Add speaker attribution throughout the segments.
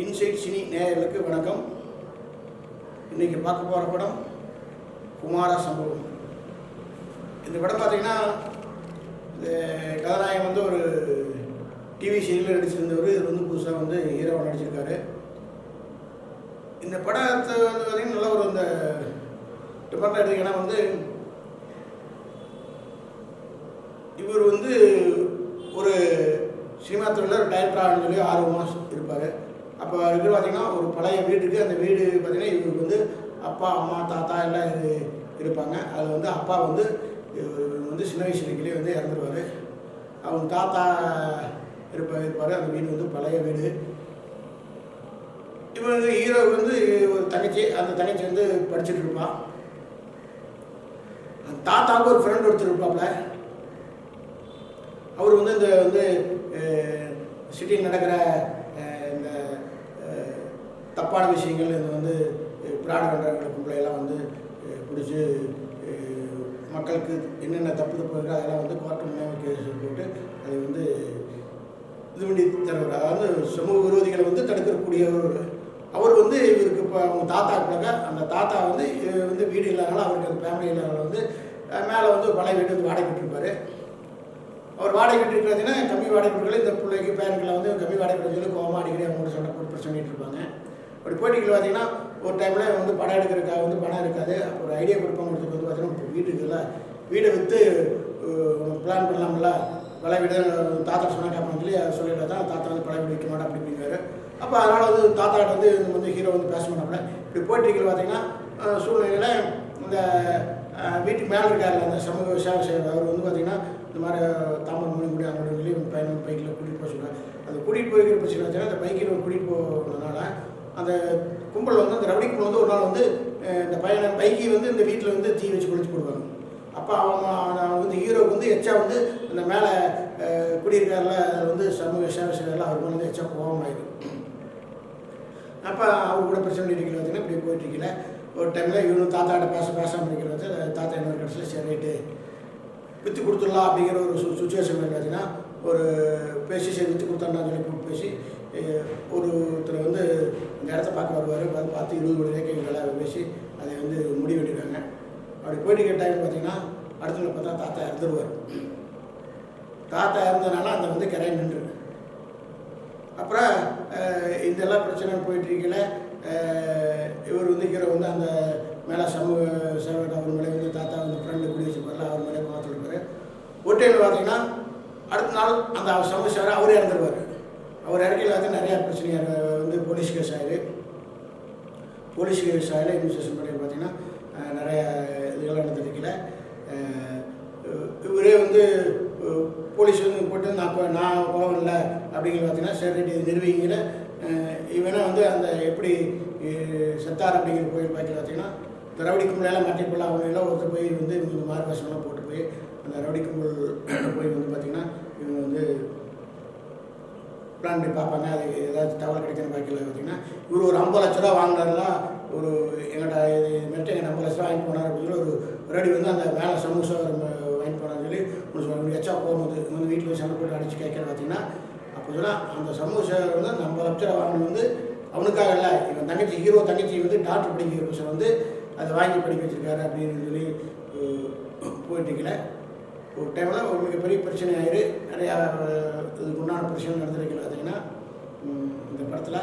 Speaker 1: Inside cine நேயர்களுக்கு வணக்கம். இன்றைக்கி பார்க்க போகிற படம் குமார சம்பவம். இந்த படம் பார்த்திங்கன்னா இந்த கதாநாயகன் வந்து ஒரு டிவி சீரியலில் நடிச்சிருந்தவர். இது வந்து புதுசாக வந்து ஹீரோவாக நடிச்சிருக்காரு. இந்த படத்தை வந்து பார்த்திங்கன்னா நல்ல ஒரு இந்த டிபார்ட்மெண்ட் எடுத்திங்கன்னா வந்து இவர் வந்து ஒரு சினிமா துறையில் டைரக்டராக சொல்லி ஆர்வமாக இருப்பார். அப்போ இருக்கிற பார்த்திங்கன்னா ஒரு பழைய வீடு இருக்குது. அந்த வீடு பார்த்திங்கன்னா இவருக்கு வந்து அப்பா அம்மா தாத்தா எல்லாம் இருப்பாங்க. அதில் வந்து அப்பா வந்து வந்து சின்ன வயசுலேயே வந்து இறந்துருவார். அவங்க தாத்தா இருப்பார். அந்த வீடு வந்து பழைய வீடு. இவர் வந்து ஹீரோ வந்து ஒரு தங்கச்சி, அந்த தங்கச்சி வந்து படிச்சுட்டு இருப்பான். அந்த தாத்தாவுக்கு ஒரு ஃப்ரெண்ட் ஒருத்தர் இருப்பாப்புல. அவர் வந்து இந்த வந்து சிட்டியில் நடக்கிற இந்த தப்பான விஷயங்கள் இந்த வந்து பிராடு பண்ணுறவங்களை கும்பலையெல்லாம் வந்து பிடிச்சி மக்களுக்கு என்னென்ன தப்பு இருக்கோ அதெல்லாம் வந்து கோர்ட்டு முன்னாடி கேஸ் போட்டு அதை வந்து இது பண்ணி தருவார். அதாவது சமூக விரோதிகளை வந்து தடுக்கக்கூடிய அவர் வந்து இவருக்கு இப்போ அவங்க தாத்தா இருப்பாங்க. அந்த தாத்தா வந்து வீடு இல்லாதனால அவருக்கு அந்த ஃபேமிலி இல்லாதனால வந்து மேலே வந்து பழைய வீடு வந்து வாடகை விட்டுருப்பார். அவர் வாடகை விட்டுருக்கிறதுனா கம்மி வாடகை விட்டுருக்கல இந்த பிள்ளைக்கு பேரன்களை வந்து கம்மி வாடகை விட்டு சொல்லி கோவமாக அடிக்கடி அவங்களோட சண்டை போட்டு சொல்லிட்டு இருப்பாங்க. அப்படி போட்டிகள் பார்த்திங்கன்னா ஒரு டைமில் வந்து படம் எடுக்கிறதுக்காக வந்து பணம் இருக்காது. அப்போ ஒரு ஐடியா கொடுப்பாங்கிறதுக்கு வந்து பார்த்திங்கன்னா வீட்டுக்கு இல்லை வீடை விற்று பிளான் பண்ணலாம்ல, பழைய வீடு தாத்தா சொன்னால் கேட்பான்னு சொல்லி சொல்லிட்டு தான் தாத்தா வந்து பழைய வீடு வைக்க மாட்டேன் அப்படி அப்படிங்கிறாரு. அப்போ அதனால் வந்து தாத்தாட்ட வந்து ஹீரோ வந்து பேச மாட்டாப்புல. இப்படி போட்டிகள் பார்த்திங்கன்னா சூழ்நிலையில் இந்த வீட்டுக்கு மேலே இருக்காருல்ல அந்த சமூக சேவை செய்வார். அவர் வந்து பார்த்திங்கன்னா இந்த மாதிரி தாமரை மணி அவங்களோட சொல்லி பையன் பைக்கில் கூட்டிகிட்டு போக சொல்லுவார். அந்த கூட்டிகிட்டு போய்க்கிற பிரச்சனை வச்சுன்னா அந்த பைக்கில் கூட்டிகிட்டு போனதுனால அந்த கும்பல் வந்து அந்த ரவுடி கும்பல் வந்து ஒரு நாள் வந்து இந்த பையனை பைக்கை வந்து இந்த வீட்டில் வந்து தீ வச்சு குளிச்சு போடுவாங்க. அப்போ அவங்க வந்து ஹீரோவுக்கு வந்து எச்சா வந்து இந்த மேலே குடியிருக்காரில் வந்து சமூக சேவை செய்யலாம் அவர் மேலே வந்து எச்சா கோபமாயிடும். அப்போ அவர் கூட பிரச்சனை பண்ணிட்டு பார்த்தீங்கன்னா இப்படி போயிட்டுருக்கல. ஒரு டைமில் இவனும் தாத்தாட்ட பேசாமல் இருக்கிற வச்சு தாத்தா என்ன கடைசியில் சரி ரைட்டு விற்று கொடுத்துடலாம் அப்படிங்கிற ஒரு சுச்சுவேஷன் பார்த்தீங்கன்னா ஒரு பேசி சரி விற்று கொடுத்தான்னு சொல்லி கூப்பிட்டு பேசி ஒருத்தர் வந்து இந்த இடத்த பார்க்க வருவார். வந்து பார்த்து 20 கோடி ரூபாய்க்கு வேலை பேசி அதை வந்து முடிவு பண்ணிடுவாங்க. அப்படி போயிட்டு டைம் பார்த்தீங்கன்னா அடுத்த பார்த்தா தாத்தா இறந்துருவார். தாத்தா இறந்ததுனால அந்த வந்து கரையை நின்றுருக்கு. அப்புறம் இதெல்லாம் பிரச்சனை போயிட்டுருக்கல. இவர் வந்து ஹீரோ வந்து அந்த மேலே சமூக சேவை அவர் மேலே வந்து தாத்தா வந்து ஃப்ரெண்டு குடி வச்சுப்பார்ல அவர் மேலே பார்த்துருப்பாரு. ஒரு டைம் பார்த்தீங்கன்னா அடுத்த நாள் அந்த சமூக சேவை அவரே இறந்துருவார். அவர் இறக்கையில் வந்து நிறையா பிரச்சனையாக வந்து போலீஸ் கேஸ் ஆகிடு. போலீஸ் கேஸ் ஆகில இன்வெஸ்டிகேஷன் பண்ணி பார்த்தீங்கன்னா நிறைய இதுகள்லாம் நடந்திருக்கல. இவரே வந்து போலீஸ் வந்து போட்டு நான் கோவம் இல்லை அப்படிங்கிற பார்த்தீங்கன்னா சரி இது நிறுவீங்கிற இவனை வந்து அந்த எப்படி செத்தார் அப்படிங்கிற கோயில் பார்க்கல பார்த்தீங்கன்னா இந்த ரவுடி கும்பலெல்லாம் மாட்டிப்போல அவங்களெல்லாம் ஒருத்தர் போய் வந்து இந்த மார்க்கெஸ்லாம் போட்டு போய் அந்த ரவுடி கும்பல் போய் வந்து பார்த்திங்கன்னா இவங்க வந்து பிளான் பண்ணி பார்ப்பாங்க. அது ஏதாவது தகவல் கிடைக்கணும் பார்க்கல பார்த்தீங்கன்னா இவர் ஒரு 50 லட்ச ரூபா வாங்கினார்லாம் ஒரு எங்கள்கிட்ட இது மெட்டு எங்கள் 50 லட்ச ரூபா வாங்கிட்டு போனார் அப்படின்னு சொல்லி ஒரு ரெடி வந்து அந்த மேலே சமூசா வாங்கிட்டு போனான்னு சொல்லி ஒன்று சொல்லுவாங்க. எச்சா போகும்போது வந்து வீட்டில் சண்டை போட்டு அடித்து கேட்கறது பார்த்தீங்கன்னா அப்போ சொன்னால் அந்த சமூக வந்து அந்த 50 லட்ச ரூபா வாங்கினது வந்து அவனுக்காக இல்லை, இவன் தங்கச்சி ஹீரோ தங்கச்சி வந்து டாக்டர் படிக்கிற பசங்க வந்து அதை வாங்கி படிக்க வச்சுருக்காரு அப்படின்னு சொல்லி போயிட்டுருக்கல. ஒரு டைமில் ஒரு மிகப்பெரிய பிரச்சனை ஆயிரு. நிறையா இதுக்கு உண்டான பிரச்சனை நடந்திருக்கல. பார்த்தீங்கன்னா இந்த படத்தில்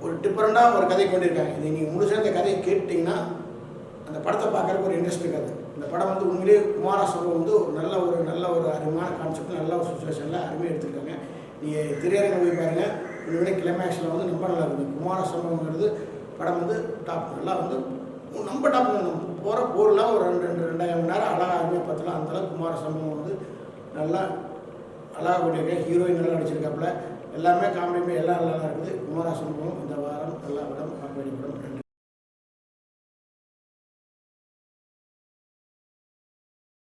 Speaker 1: ஒரு டிஃப்ரெண்ட்டாக ஒரு கதை கொண்டிருக்காங்க. இது நீங்கள் முழுசாக இந்த கதையை கேட்டிங்கன்னா அந்த படத்தை பார்க்குறதுக்கு ஒரு இன்ட்ரெஸ்ட் இருக்காது. இந்த படம் வந்து உண்மையிலேயே குமார சம்பவம் வந்து ஒரு நல்ல ஒரு அருமையான கான்செப்ட், நல்ல ஒரு சுச்சுவேஷனில் அருமையாக எடுத்துருக்காங்க. நீங்கள் திரையரங்க போய் பாருங்கள். உண்மையிலே கிளைமேக்ஸில் வந்து ரொம்ப நல்லா இருக்குது. குமார சம்பவங்கிறது படம் வந்து டாப் நல்லா வந்து நம்ம டாப் போகிற போர்லாம் ஒரு 2-2.5 மணி நேரம் அழகாக அருமையாக பார்த்தலாம். அந்தளவுக்கு குமார சம்பவம் வந்து நல்லா அழகாக போட்டிருக்கேன். ஹீரோயின் நல்லா நடிச்சிருக்காப்புல. எல்லாமே காமெடியுமே எல்லாம் நல்லா இருக்குது. குமார சம்பவம் இந்த வாரம் எல்லா படம் காமெடி படம்.